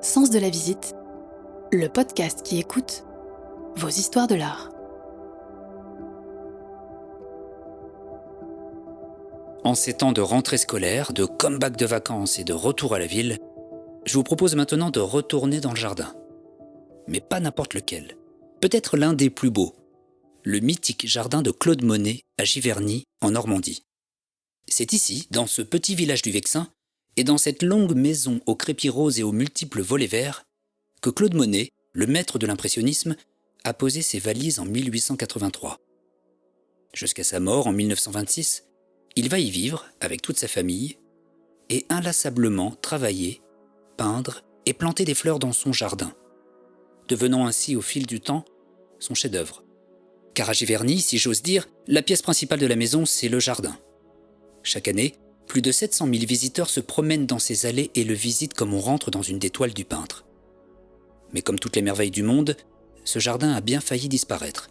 Sens de la visite, le podcast qui écoute vos histoires de l'art. En ces temps de rentrée scolaire, de comeback de vacances et de retour à la ville, je vous propose maintenant de retourner dans le jardin. Mais pas n'importe lequel. Peut-être l'un des plus beaux. Le mythique jardin de Claude Monet à Giverny, en Normandie. C'est ici, dans ce petit village du Vexin, et dans cette longue maison aux crépis roses et aux multiples volets verts, que Claude Monet, le maître de l'impressionnisme, a posé ses valises en 1883. Jusqu'à sa mort en 1926, il va y vivre avec toute sa famille et inlassablement travailler, peindre et planter des fleurs dans son jardin, devenant ainsi au fil du temps son chef-d'œuvre. Car à Giverny, si j'ose dire, la pièce principale de la maison, c'est le jardin. Chaque année, plus de 700 000 visiteurs se promènent dans ses allées et le visitent comme on rentre dans une des toiles du peintre. Mais comme toutes les merveilles du monde, ce jardin a bien failli disparaître.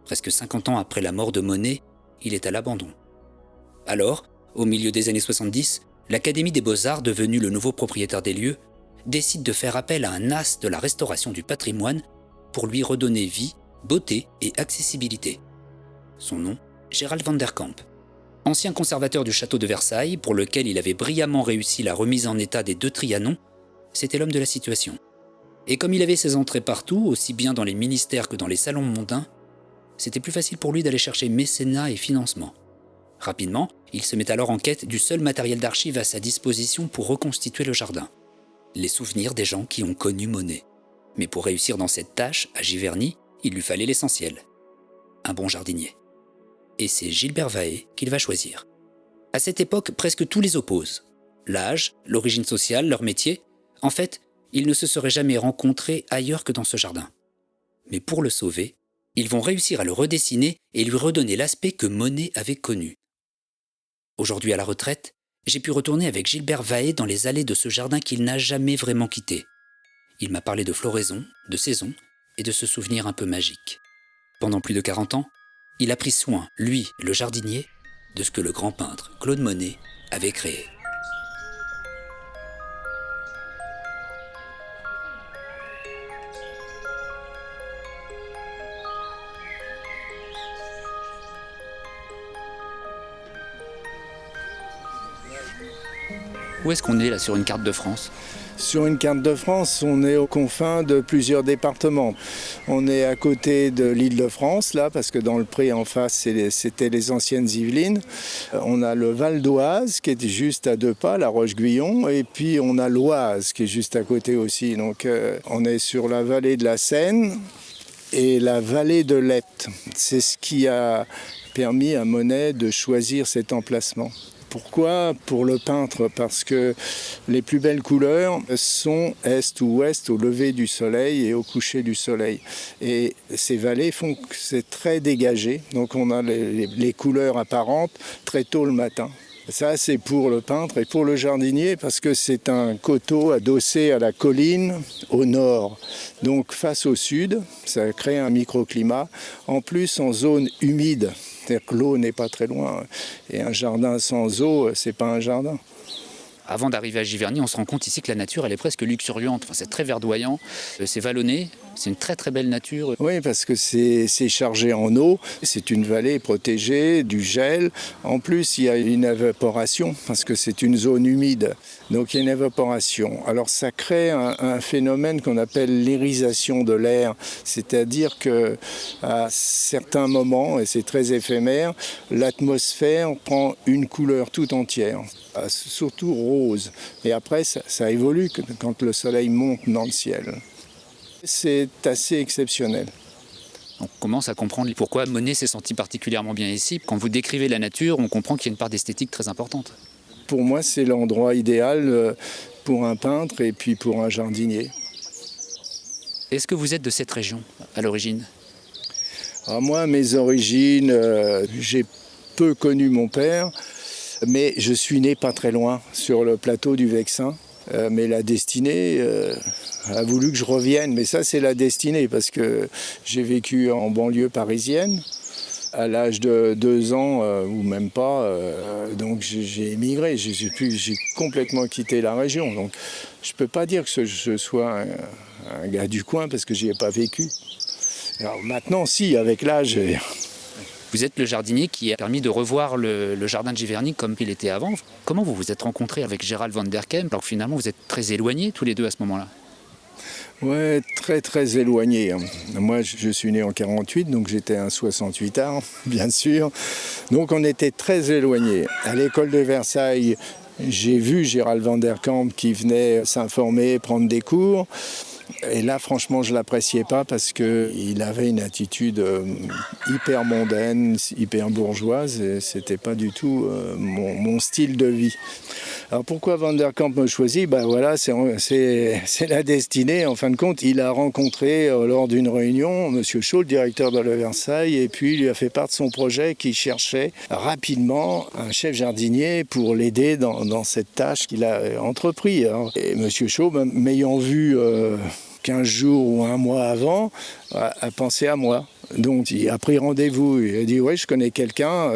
Presque 50 ans après la mort de Monet, il est à l'abandon. Alors, au milieu des années 70, l'Académie des Beaux-Arts, devenue le nouveau propriétaire des lieux, décide de faire appel à un as de la restauration du patrimoine pour lui redonner vie, beauté et accessibilité. Son nom, Gérald van der Kamp. Ancien conservateur du château de Versailles, pour lequel il avait brillamment réussi la remise en état des 2 Trianons, c'était l'homme de la situation. Et comme il avait ses entrées partout, aussi bien dans les ministères que dans les salons mondains, c'était plus facile pour lui d'aller chercher mécénat et financement. Rapidement, il se met alors en quête du seul matériel d'archives à sa disposition pour reconstituer le jardin. Les souvenirs des gens qui ont connu Monet. Mais pour réussir dans cette tâche, à Giverny, il lui fallait l'essentiel. Un bon jardinier. Et c'est Gilbert Vahet qu'il va choisir. À cette époque, presque tous les opposent. L'âge, l'origine sociale, leur métier. En fait, ils ne se seraient jamais rencontrés ailleurs que dans ce jardin. Mais pour le sauver, ils vont réussir à le redessiner et lui redonner l'aspect que Monet avait connu. Aujourd'hui à la retraite, j'ai pu retourner avec Gilbert Vahet dans les allées de ce jardin qu'il n'a jamais vraiment quitté. Il m'a parlé de floraison, de saison et de ce souvenir un peu magique. Pendant plus de 40 ans, il a pris soin, lui, le jardinier, de ce que le grand peintre Claude Monet avait créé. Où est-ce qu'on est là sur une carte de France ? Sur une carte de France, on est aux confins de plusieurs départements. On est à côté de l'Île-de-France, là, parce que dans le pré en face, c'était les anciennes Yvelines. On a le Val d'Oise, qui est juste à 2 pas, la Roche-Guyon, et puis on a l'Oise, qui est juste à côté aussi. Donc on est sur la vallée de la Seine et la vallée de l'Epte. C'est ce qui a permis à Monet de choisir cet emplacement. Pourquoi ? Pour le peintre, parce que les plus belles couleurs sont est ou ouest, au lever du soleil et au coucher du soleil. Et ces vallées font que c'est très dégagé, donc on a les couleurs apparentes très tôt le matin. Ça, c'est pour le peintre et pour le jardinier, parce que c'est un coteau adossé à la colline au nord. Donc face au sud, ça crée un microclimat, en plus en zone humide. C'est-à-dire que l'eau n'est pas très loin. Et un jardin sans eau, c'est pas un jardin. Avant d'arriver à Giverny, on se rend compte ici que la nature, elle est presque luxuriante. Enfin, c'est très verdoyant, c'est vallonné, c'est une très très belle nature. Oui, parce que c'est chargé en eau, c'est une vallée protégée du gel. En plus, il y a une évaporation, parce que c'est une zone humide. Donc il y a une évaporation. Alors ça crée un phénomène qu'on appelle l'irisation de l'air. C'est-à-dire qu'à certains moments, et c'est très éphémère, l'atmosphère prend une couleur tout entière. Surtout rose. Et après, ça évolue quand le soleil monte dans le ciel. C'est assez exceptionnel. On commence à comprendre pourquoi Monet s'est senti particulièrement bien ici. Quand vous décrivez la nature, on comprend qu'il y a une part d'esthétique très importante. Pour moi, c'est l'endroit idéal pour un peintre et puis pour un jardinier. Est-ce que vous êtes de cette région, à l'origine ? Alors moi, mes origines, j'ai peu connu mon père. Mais je suis né pas très loin, sur le plateau du Vexin. Mais la destinée a voulu que je revienne. Mais ça, c'est la destinée, parce que j'ai vécu en banlieue parisienne. à l'âge de 2 ans, ou même pas, donc j'ai émigré, j'ai complètement quitté la région. Donc je ne peux pas dire que je sois un gars du coin parce que je n'y ai pas vécu. Alors maintenant, si, avec l'âge... Vous êtes le jardinier qui a permis de revoir le jardin de Giverny comme il était avant. Comment vous vous êtes rencontré avec Gérald van der Kemp alors que finalement vous êtes très éloignés tous les deux à ce moment-là? Ouais, très très éloigné. Moi, je suis né en 48, donc j'étais un 68ard, bien sûr. Donc on était très éloignés. À l'école de Versailles, j'ai vu Gérald van der Kemp qui venait s'informer, prendre des cours. Et là, franchement, je ne l'appréciais pas parce qu'il avait une attitude hyper mondaine, hyper bourgeoise, et ce n'était pas du tout mon style de vie. Alors pourquoi Van der Kemp me choisit? Ben voilà, c'est la destinée. En fin de compte, il a rencontré lors d'une réunion M. Shaw, le directeur de la Versailles, et puis il lui a fait part de son projet qu'il cherchait rapidement un chef jardinier pour l'aider dans cette tâche qu'il a entrepris. Alors, et M. Shaw, m'ayant vu 15 jours ou un mois avant, a pensé à moi. Donc il a pris rendez-vous, il a dit « ouais, je connais quelqu'un ».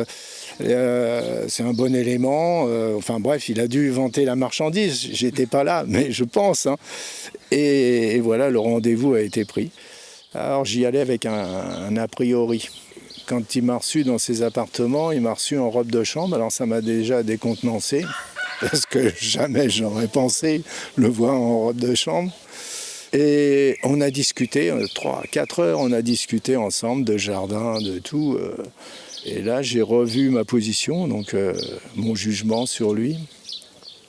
C'est un bon élément, enfin bref, il a dû vanter la marchandise, j'étais pas là, mais je pense. Hein. Et voilà, le rendez-vous a été pris. Alors j'y allais avec un a priori. Quand il m'a reçu dans ses appartements, il m'a reçu en robe de chambre, alors ça m'a déjà décontenancé, parce que jamais j'aurais pensé le voir en robe de chambre. Et on a discuté, 3-4 heures, on a discuté ensemble de jardin, de tout. Et là, j'ai revu ma position, donc mon jugement sur lui.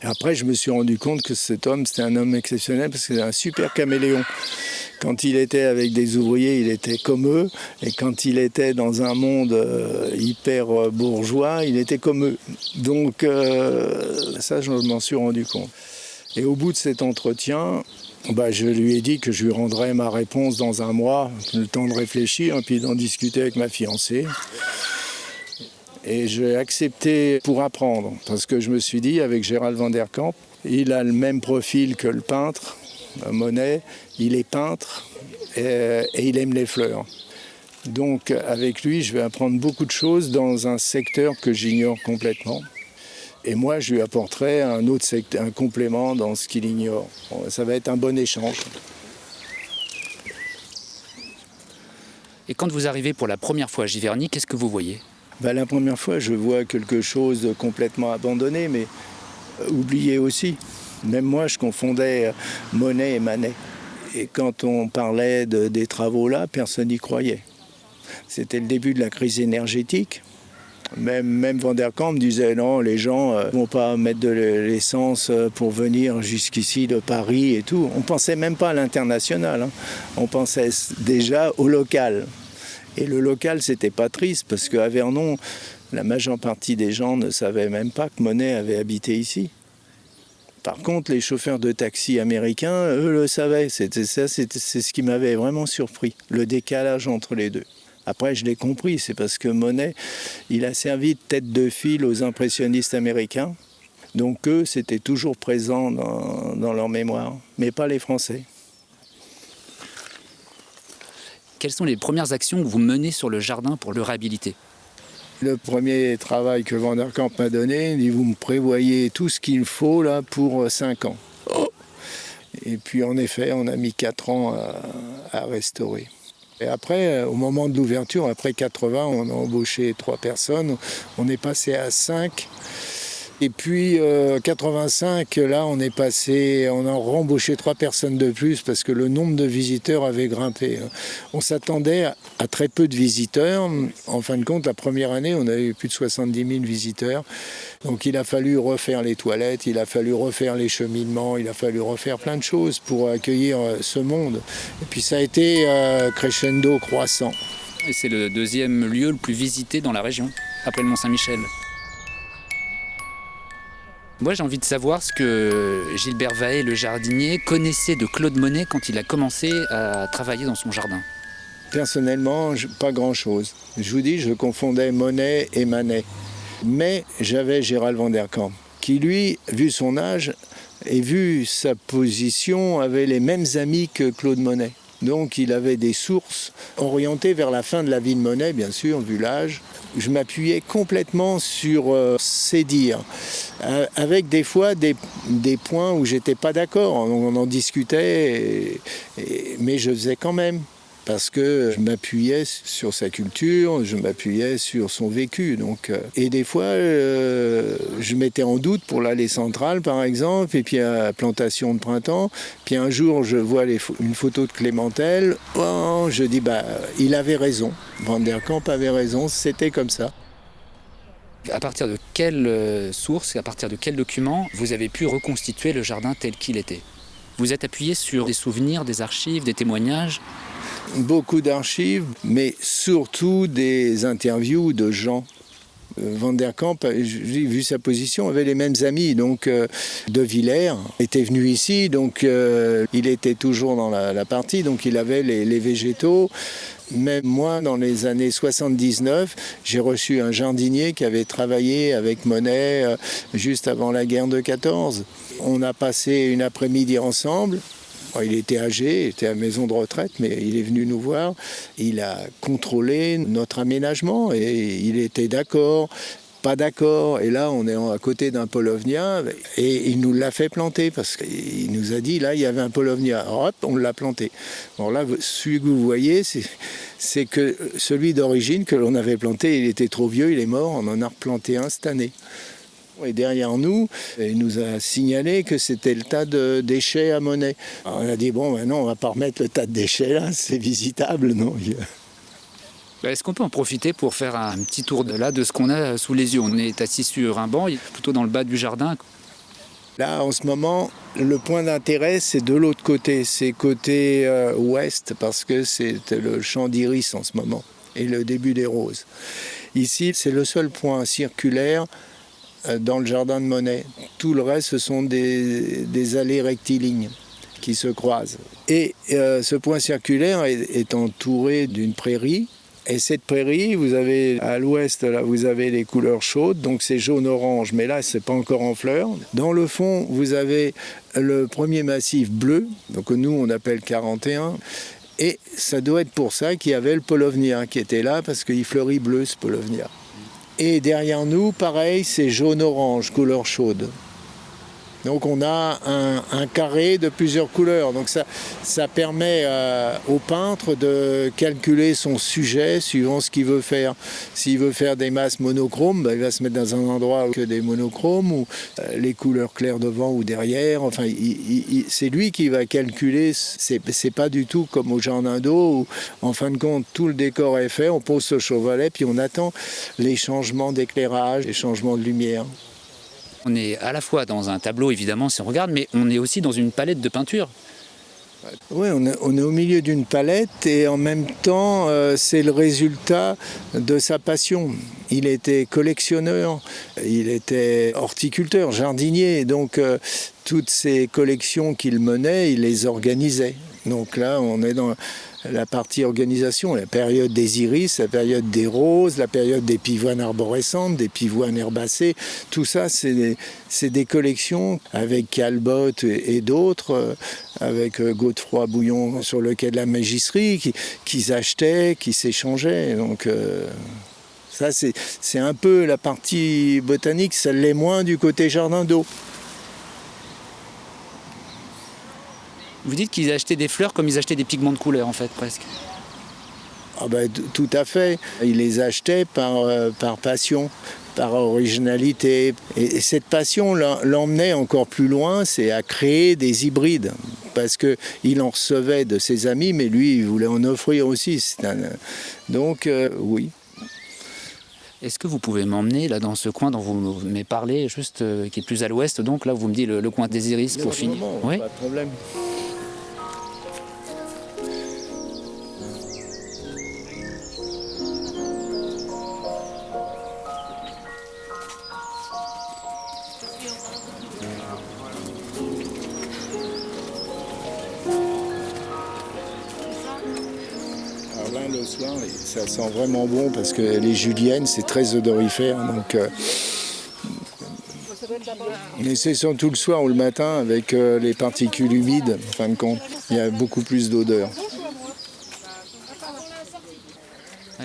Et après, je me suis rendu compte que cet homme, c'était un homme exceptionnel parce que c'est un super caméléon. Quand il était avec des ouvriers, il était comme eux. Et quand il était dans un monde hyper bourgeois, il était comme eux. Donc ça, je m'en suis rendu compte. Et au bout de cet entretien, je lui ai dit que je lui rendrais ma réponse dans un mois, le temps de réfléchir et puis d'en discuter avec ma fiancée. Et j'ai accepté pour apprendre, parce que je me suis dit, avec Gérald van der Kemp, il a le même profil que le peintre, Monet, il est peintre et il aime les fleurs. Donc avec lui, je vais apprendre beaucoup de choses dans un secteur que j'ignore complètement. Et moi, je lui apporterai un autre secteur, un complément dans ce qu'il ignore. Ça va être un bon échange. Et quand vous arrivez pour la première fois à Giverny, qu'est-ce que vous voyez? La première fois, je vois quelque chose de complètement abandonné, mais oublié aussi. Même moi, je confondais Monet et Manet. Et quand on parlait des travaux là, personne n'y croyait. C'était le début de la crise énergétique. Même Van der Kemp disait non, les gens ne vont pas mettre de l'essence pour venir jusqu'ici de Paris et tout. On ne pensait même pas à l'international, hein. On pensait déjà au local. Et le local, c'était pas triste parce qu'à Vernon, la majeure partie des gens ne savaient même pas que Monet avait habité ici. Par contre, les chauffeurs de taxi américains, eux, le savaient. C'est ce qui m'avait vraiment surpris, le décalage entre les deux. Après, je l'ai compris, c'est parce que Monet, il a servi de tête de file aux impressionnistes américains. Donc eux, c'était toujours présent dans leur mémoire, mais pas les Français. Quelles sont les premières actions que vous menez sur le jardin pour le réhabiliter? Le premier travail que Van der Kemp m'a donné, il dit « vous me prévoyez tout ce qu'il faut là pour 5 ans ». Et puis en effet, on a mis 4 ans à restaurer. Et après, au moment de l'ouverture, après 80, on a embauché 3 personnes, on est passé à 5. Et puis 85, là, on a rembauché 3 personnes de plus parce que le nombre de visiteurs avait grimpé. On s'attendait à très peu de visiteurs. En fin de compte, la première année, on a eu plus de 70 000 visiteurs. Donc il a fallu refaire les toilettes, il a fallu refaire les cheminements, il a fallu refaire plein de choses pour accueillir ce monde. Et puis ça a été crescendo croissant. Et c'est le deuxième lieu le plus visité dans la région, après le Mont-Saint-Michel. Moi, j'ai envie de savoir ce que Gilbert Vahet, le jardinier, connaissait de Claude Monet quand il a commencé à travailler dans son jardin. Personnellement, pas grand-chose. Je vous dis, je confondais Monet et Manet. Mais j'avais Gérald van der Kemp, qui lui, vu son âge et vu sa position, avait les mêmes amis que Claude Monet. Donc il avait des sources orientées vers la fin de la vie de Monet, bien sûr, vu l'âge. Je m'appuyais complètement sur ses dires, avec des fois des points où j'étais pas d'accord. On en discutait, mais je faisais quand même. Parce que je m'appuyais sur sa culture, je m'appuyais sur son vécu. Donc, et des fois, je mettais en doute pour l'allée centrale, par exemple, et puis à la plantation de printemps. Puis un jour, je vois une photo de Clémentelle. Oh, je dis, il avait raison. Van der Kamp avait raison, c'était comme ça. À partir de quelle source, à partir de quel document vous avez pu reconstituer le jardin tel qu'il était? Vous êtes appuyé sur des souvenirs, des archives, des témoignages? Beaucoup d'archives, mais surtout des interviews de gens. Van der Kamp, vu sa position, avait les mêmes amis. Donc, De Villers était venu ici, donc il était toujours dans la partie, donc il avait les végétaux. Même moi, dans les années 79, j'ai reçu un jardinier qui avait travaillé avec Monet juste avant la guerre de 14. On a passé une après-midi ensemble. Il était âgé, il était à la maison de retraite, mais il est venu nous voir. Il a contrôlé notre aménagement et il était d'accord, pas d'accord. Et là, on est à côté d'un paulownia et il nous l'a fait planter parce qu'il nous a dit, là, il y avait un paulownia. Alors, hop, on l'a planté. Bon, là, celui que vous voyez, c'est que celui d'origine que l'on avait planté, il était trop vieux, il est mort. On en a replanté un cette année. Et derrière nous, il nous a signalé que c'était le tas de déchets à Monet. Alors on a dit, bon, maintenant, on ne va pas remettre le tas de déchets là, c'est visitable, non? Est-ce qu'on peut en profiter pour faire un petit tour de ce qu'on a sous les yeux? On est assis sur un banc, plutôt dans le bas du jardin. Là, en ce moment, le point d'intérêt, c'est de l'autre côté. C'est côté ouest, parce que c'est le champ d'iris en ce moment, et le début des roses. Ici, c'est le seul point circulaire dans le jardin de Monet. Tout le reste, ce sont des allées rectilignes qui se croisent. Et ce point circulaire est entouré d'une prairie. Et cette prairie, vous avez à l'ouest, là, vous avez les couleurs chaudes, donc c'est jaune-orange, mais là, c'est pas encore en fleurs. Dans le fond, vous avez le premier massif bleu, donc nous, on appelle 41. Et ça doit être pour ça qu'il y avait le paulownia qui était là, parce qu'il fleurit bleu, ce paulownia. Et derrière nous, pareil, c'est jaune-orange, couleur chaude. Donc on a un carré de plusieurs couleurs. Donc ça permet au peintre de calculer son sujet suivant ce qu'il veut faire. S'il veut faire des masses monochromes, il va se mettre dans un endroit que des monochromes, ou les couleurs claires devant ou derrière. Enfin, c'est lui qui va calculer. C'est pas du tout comme au jardin d'eau où, en fin de compte, tout le décor est fait, on pose ce chevalet, puis on attend les changements d'éclairage, les changements de lumière. On est à la fois dans un tableau, évidemment, si on regarde, mais on est aussi dans une palette de peinture. Oui, on est au milieu d'une palette et en même temps, c'est le résultat de sa passion. Il était collectionneur, il était horticulteur, jardinier, donc toutes ces collections qu'il menait, il les organisait. Donc là, on est dans la partie organisation, la période des iris, la période des roses, la période des pivoines arborescentes, des pivoines herbacées. Tout ça, c'est des collections avec Calbot et d'autres, avec Godefroy Bouillon sur le quai de la Mégisserie, qu'ils achetaient, qui s'échangeaient. Donc ça, c'est un peu la partie botanique, ça l'est moins du côté jardin d'eau. Vous dites qu'ils achetaient des fleurs comme ils achetaient des pigments de couleur, en fait, presque. Ah ben, tout à fait. Ils les achetaient par passion, par originalité. Et cette passion l'emmenait encore plus loin, c'est à créer des hybrides. Parce qu'il en recevait de ses amis, mais lui, il voulait en offrir aussi. Donc, oui. Est-ce que vous pouvez m'emmener là dans ce coin dont vous m'avez parlé, juste qui est plus à l'ouest, donc là vous me dites le coin des iris pour finir. Oui. Pas de problème. Le soir, ça sent vraiment bon parce que les juliennes, c'est très odorifère. Donc, mais c'est surtout le soir ou le matin avec les particules humides, en fin de compte. Il y a beaucoup plus d'odeur.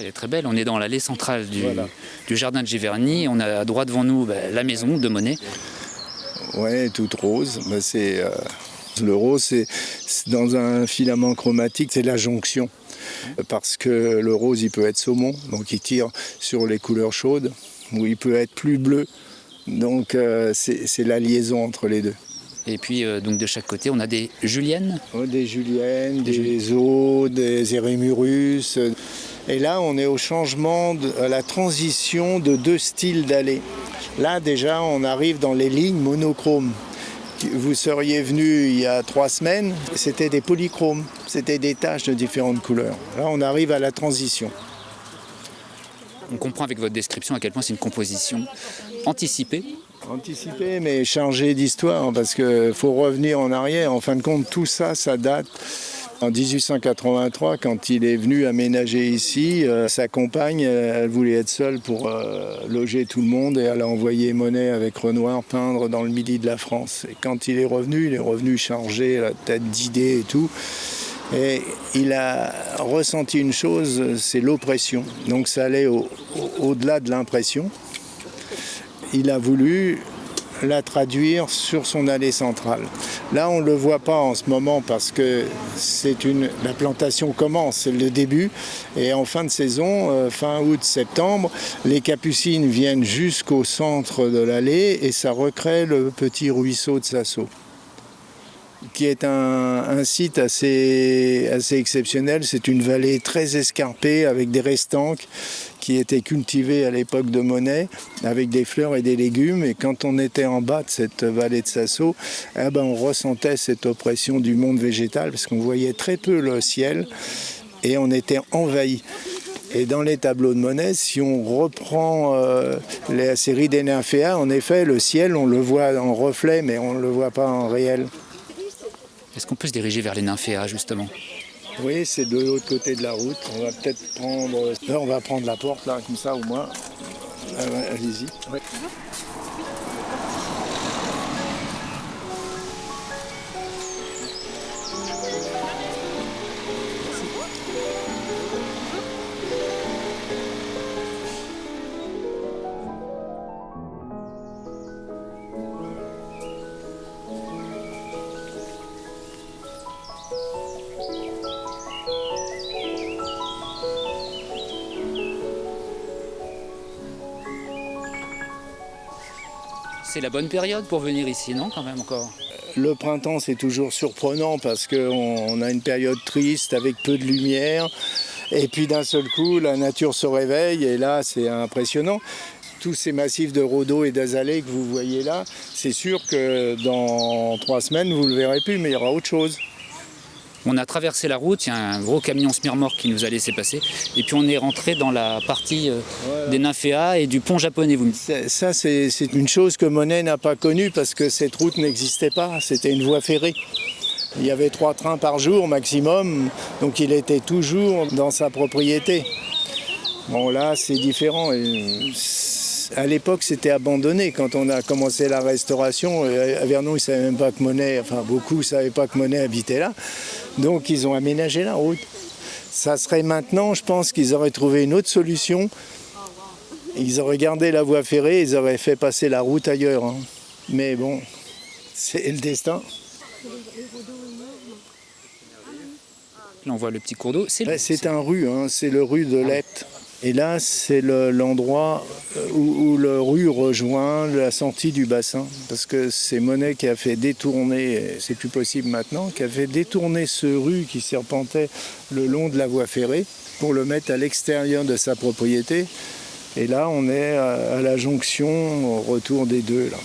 Elle est très belle. On est dans l'allée centrale du jardin de Giverny. On a à droite devant nous la maison de Monet. Ouais, toute rose. Le rose, c'est dans un filament chromatique, c'est la jonction. Parce que le rose, il peut être saumon, donc il tire sur les couleurs chaudes, ou il peut être plus bleu. Donc c'est la liaison entre les deux. Et puis donc de chaque côté, on a des juliennes. Des juliennes, des eaux, des érémurus. Et là, on est au changement, à la transition de deux styles d'allées. Là, déjà, on arrive dans les lignes monochromes. Vous seriez venu il y a 3 semaines, c'était des polychromes, c'était des taches de différentes couleurs. Là, on arrive à la transition. On comprend avec votre description à quel point c'est une composition anticipée. Anticipé, mais chargé d'histoire, parce qu'il faut revenir en arrière. En fin de compte, tout ça, ça date en 1883, quand il est venu aménager ici. Sa compagne, elle voulait être seule pour loger tout le monde, et elle a envoyé Monet avec Renoir peindre dans le midi de la France. Et quand il est revenu chargé la tête d'idées et tout. Et il a ressenti une chose, c'est l'oppression. Donc ça allait au-delà de l'impression. Il a voulu la traduire sur son allée centrale. Là, on ne le voit pas en ce moment parce que la plantation commence, c'est le début. Et en fin de saison, fin août, septembre, les capucines viennent jusqu'au centre de l'allée et ça recrée le petit ruisseau de Sassau, qui est un site assez exceptionnel. C'est une vallée très escarpée avec des restanques qui étaient cultivés à l'époque de Monet, avec des fleurs et des légumes. Et quand on était en bas de cette vallée de Sassau, on ressentait cette oppression du monde végétal, parce qu'on voyait très peu le ciel et on était envahi. Et dans les tableaux de Monet, si on reprend la série des nymphéas, en effet, le ciel, on le voit en reflet, mais on ne le voit pas en réel. Est-ce qu'on peut se diriger vers les nymphéas, justement ? Oui, c'est de l'autre côté de la route. On va peut-être prendre... Là, on va prendre la porte, là, comme ça, au moins. Allez-y. Ouais. C'est la bonne période pour venir ici, non, quand même, encore ? Le printemps, c'est toujours surprenant parce qu'on a une période triste avec peu de lumière. Et puis d'un seul coup, la nature se réveille et là, c'est impressionnant. Tous ces massifs de rhodos et d'azalées que vous voyez là, c'est sûr que dans 3 semaines, vous ne le verrez plus, mais il y aura autre chose. On a traversé la route, il y a un gros camion smirmorque qui nous a laissé passer. Et puis on est rentré dans la partie des nymphéas et du pont japonais. Vous me dites. Ça, c'est une chose que Monet n'a pas connue parce que cette route n'existait pas. C'était une voie ferrée. Il y avait 3 trains par jour maximum, donc il était toujours dans sa propriété. Bon, là, c'est différent. À l'époque, c'était abandonné. Quand on a commencé la restauration, à Vernon, ils ne savaient même pas que Monet, enfin beaucoup ne savaient pas que Monet habitait là. Donc, ils ont aménagé la route. Ça serait maintenant, je pense qu'ils auraient trouvé une autre solution. Ils auraient gardé la voie ferrée, ils auraient fait passer la route ailleurs. Hein. Mais bon, c'est le destin. Là, on voit le petit cours d'eau. C'est un rue, hein, c'est le rue de l'Epte. Et là, c'est l'endroit où le rue rejoint la sortie du bassin. Parce que c'est Monet qui a fait détourner, c'est plus possible maintenant, qui a fait détourner ce rue qui serpentait le long de la voie ferrée pour le mettre à l'extérieur de sa propriété. Et là, on est à la jonction, au retour des deux. Là.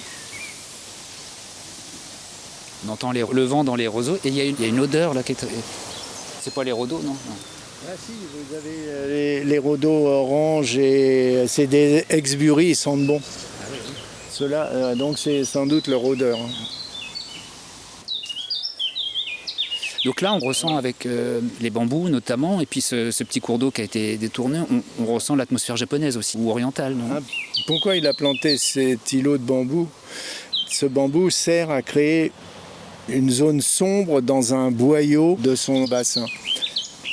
On entend le vent dans les roseaux et il y a une odeur là qui est... C'est pas les rhodos, non ? Ah si, vous avez les rhodos orange et c'est des ex-bury, ils sentent bon. Ah oui, oui. Ceux-là, donc c'est sans doute le rôdeur. Hein. Donc là, on ressent avec les bambous notamment, et puis ce petit cours d'eau qui a été détourné, on ressent l'atmosphère japonaise aussi, ou orientale, non ? Pourquoi il a planté cet îlot de bambou ? Ce bambou sert à créer une zone sombre dans un boyau de son bassin.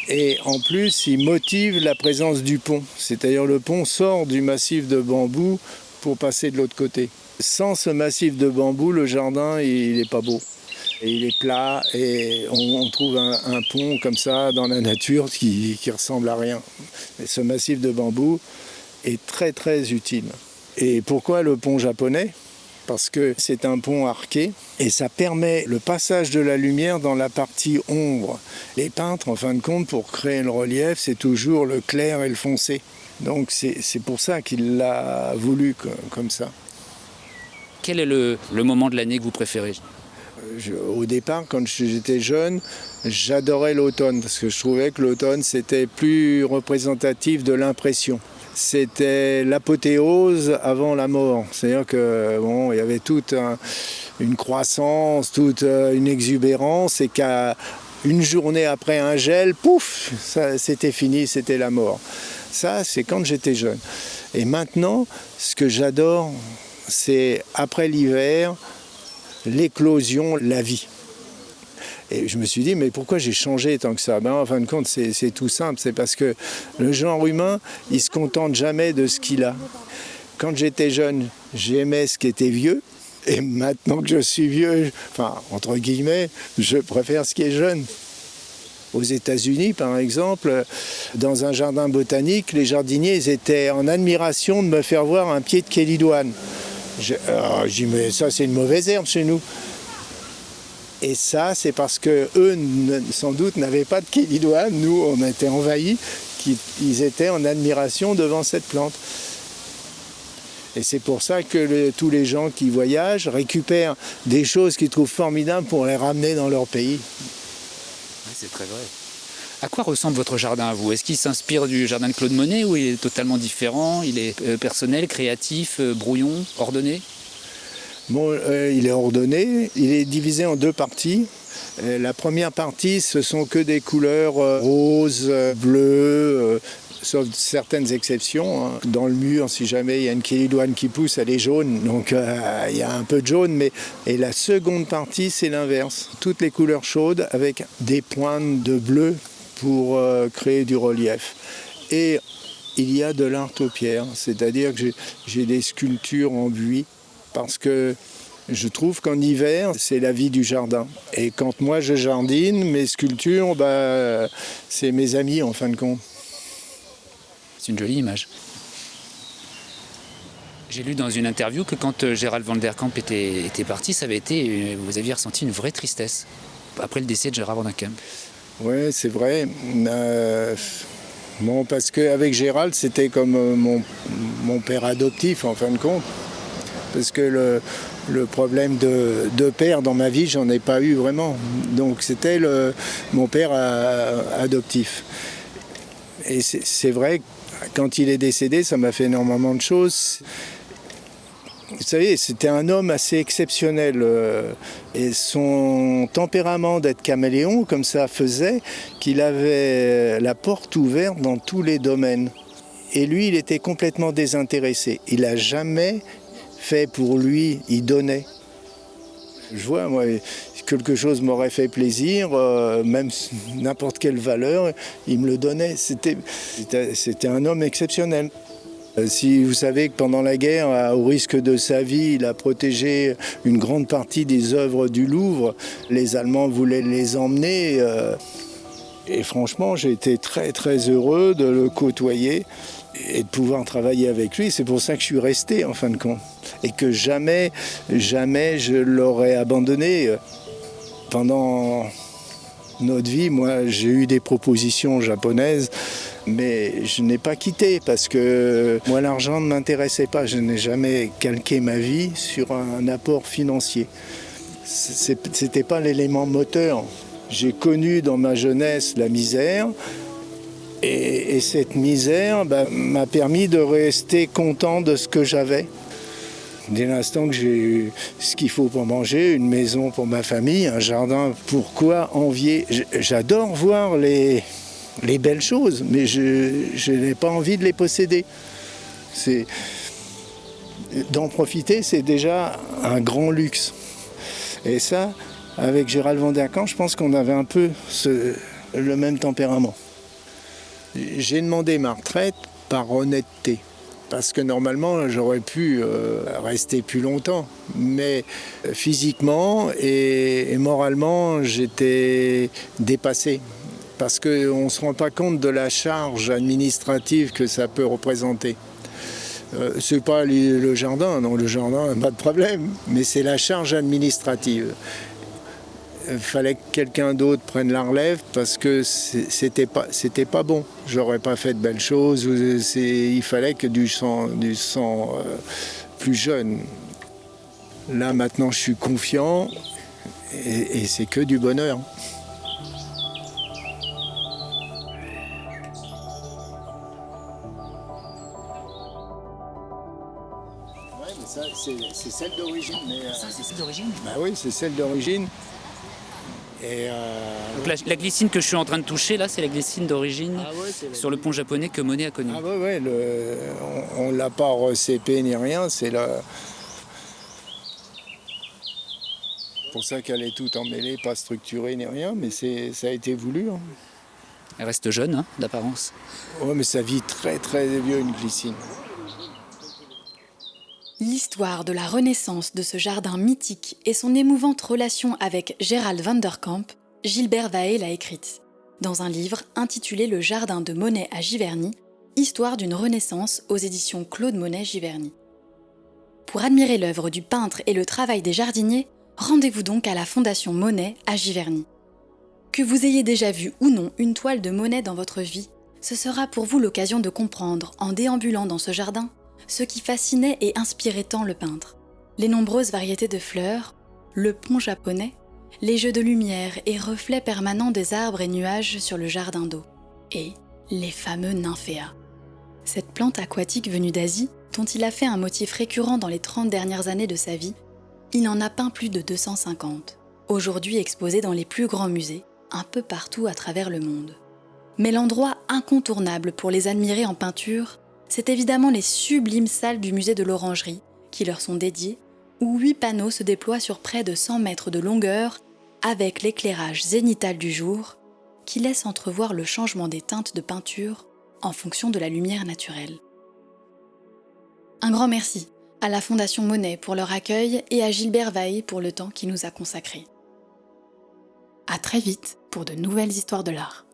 Et en plus, il motive la présence du pont. C'est-à-dire le pont sort du massif de bambou pour passer de l'autre côté. Sans ce massif de bambou, le jardin, il n'est pas beau. Et il est plat et on trouve un pont comme ça dans la nature qui ressemble à rien. Et ce massif de bambou est très très utile. Et pourquoi le pont japonais ? Parce que c'est un pont arqué et ça permet le passage de la lumière dans la partie ombre. Les peintres, en fin de compte, pour créer le relief, c'est toujours le clair et le foncé. Donc c'est pour ça qu'il l'a voulu comme ça. Quel est le moment de l'année que vous préférez ? Au départ, quand j'étais jeune, j'adorais l'automne parce que je trouvais que l'automne, c'était plus représentatif de l'impression. C'était l'apothéose avant la mort. C'est-à-dire que il y avait toute une croissance, toute une exubérance et qu'une journée après un gel, pouf, c'était fini, c'était la mort. Ça, c'est quand j'étais jeune. Et maintenant, ce que j'adore, c'est après l'hiver, l'éclosion, la vie. Et je me suis dit, mais pourquoi j'ai changé tant que ça ? En fin de compte, c'est tout simple. C'est parce que le genre humain, il ne se contente jamais de ce qu'il a. Quand j'étais jeune, j'aimais ce qui était vieux. Et maintenant que je suis vieux, enfin, entre guillemets, je préfère ce qui est jeune. Aux États-Unis, par exemple, dans un jardin botanique, les jardiniers ils étaient en admiration de me faire voir un pied de kélidoine. Je dis, mais ça, c'est une mauvaise herbe chez nous. Et ça, c'est parce qu'eux, sans doute, n'avaient pas de kélidoine. Nous, on était envahis, qu'ils étaient en admiration devant cette plante. Et c'est pour ça que tous les gens qui voyagent récupèrent des choses qu'ils trouvent formidables pour les ramener dans leur pays. Oui, c'est très vrai. À quoi ressemble votre jardin à vous ? Est-ce qu'il s'inspire du jardin de Claude Monet ou il est totalement différent ? Il est personnel, créatif, brouillon, ordonné ? Il est ordonné, il est divisé en deux parties. La première partie, ce sont que des couleurs roses, bleues, sauf certaines exceptions. Dans le mur, si jamais il y a une kélidoine qui pousse, elle est jaune, donc il y a un peu de jaune. Et la seconde partie, c'est l'inverse. Toutes les couleurs chaudes avec des pointes de bleu pour créer du relief. Et il y a de l'art aux pierres, c'est-à-dire que j'ai des sculptures en buis. Parce que je trouve qu'en hiver, c'est la vie du jardin. Et quand moi je jardine, mes sculptures, c'est mes amis en fin de compte. C'est une jolie image. J'ai lu dans une interview que quand Gérald Van der Kamp était parti, vous aviez ressenti une vraie tristesse après le décès de Gérard Van der Kamp. Oui, c'est vrai. Parce qu'avec Gérald, c'était comme mon père adoptif en fin de compte. Parce que le problème de père dans ma vie, j'en ai pas eu vraiment. Donc c'était mon père adoptif. Et c'est vrai, quand il est décédé, ça m'a fait énormément de choses. Vous savez, c'était un homme assez exceptionnel. Et son tempérament d'être caméléon, comme ça, faisait qu'il avait la porte ouverte dans tous les domaines. Et lui, il était complètement désintéressé. Il n'a jamais fait pour lui, il donnait. Je vois, moi, quelque chose m'aurait fait plaisir, même n'importe quelle valeur, il me le donnait. C'était un homme exceptionnel. Si vous savez que pendant la guerre, au risque de sa vie, il a protégé une grande partie des œuvres du Louvre, les Allemands voulaient les emmener. Et franchement, j'ai été très très heureux de le côtoyer et de pouvoir travailler avec lui. C'est pour ça que je suis resté en fin de compte. Et que jamais je l'aurais abandonné. Pendant notre vie, moi j'ai eu des propositions japonaises, mais je n'ai pas quitté parce que moi l'argent ne m'intéressait pas. Je n'ai jamais calqué ma vie sur un apport financier. C'était pas l'élément moteur. J'ai connu dans ma jeunesse la misère. Et cette misère m'a permis de rester content de ce que j'avais. Dès l'instant que j'ai eu ce qu'il faut pour manger, une maison pour ma famille, un jardin, pourquoi envier ? J'adore voir les belles choses, mais je n'ai pas envie de les posséder. D'en profiter, c'est déjà un grand luxe. Et ça, avec Gérald Van der Kamp, je pense qu'on avait un peu le même tempérament. J'ai demandé ma retraite par honnêteté. Parce que normalement, j'aurais pu rester plus longtemps. Mais physiquement et moralement, j'étais dépassé. Parce qu'on ne se rend pas compte de la charge administrative que ça peut représenter. C'est pas le jardin, non, le jardin, pas de problème. Mais c'est la charge administrative. Il fallait que quelqu'un d'autre prenne la relève parce que c'était pas bon. J'aurais pas fait de belles choses. Il fallait que du sang plus jeune. Là maintenant je suis confiant et c'est que du bonheur. Ouais, mais ça c'est celle d'origine. Ça, c'est celle d'origine. Bah oui, c'est celle d'origine. Et Donc la glycine que je suis en train de toucher, là, c'est la glycine d'origine sur le pont japonais que Monet a connu. ah ouais, on l'a pas recépé ni rien, c'est là. C'est pour ça qu'elle est toute emmêlée, pas structurée ni rien, mais ça a été voulu. Hein. Elle reste jeune, hein, d'apparence. Ouais, mais ça vit très très vieux une glycine. L'histoire de la renaissance de ce jardin mythique et son émouvante relation avec Gérald van der Kamp, Gilbert Vahey l'a écrite, dans un livre intitulé Le jardin de Monet à Giverny, histoire d'une renaissance aux éditions Claude Monet Giverny. Pour admirer l'œuvre du peintre et le travail des jardiniers, rendez-vous donc à la Fondation Monet à Giverny. Que vous ayez déjà vu ou non une toile de Monet dans votre vie, ce sera pour vous l'occasion de comprendre, en déambulant dans ce jardin, ce qui fascinait et inspirait tant le peintre. Les nombreuses variétés de fleurs, le pont japonais, les jeux de lumière et reflets permanents des arbres et nuages sur le jardin d'eau, et les fameux nymphéas. Cette plante aquatique venue d'Asie, dont il a fait un motif récurrent dans les 30 dernières années de sa vie, il en a peint plus de 250, aujourd'hui exposés dans les plus grands musées, un peu partout à travers le monde. Mais l'endroit incontournable pour les admirer en peinture, c'est évidemment les sublimes salles du musée de l'Orangerie, qui leur sont dédiées, où 8 panneaux se déploient sur près de 100 mètres de longueur, avec l'éclairage zénithal du jour, qui laisse entrevoir le changement des teintes de peinture en fonction de la lumière naturelle. Un grand merci à la Fondation Monet pour leur accueil et à Gilbert Vahey pour le temps qu'il nous a consacré. À très vite pour de nouvelles histoires de l'art.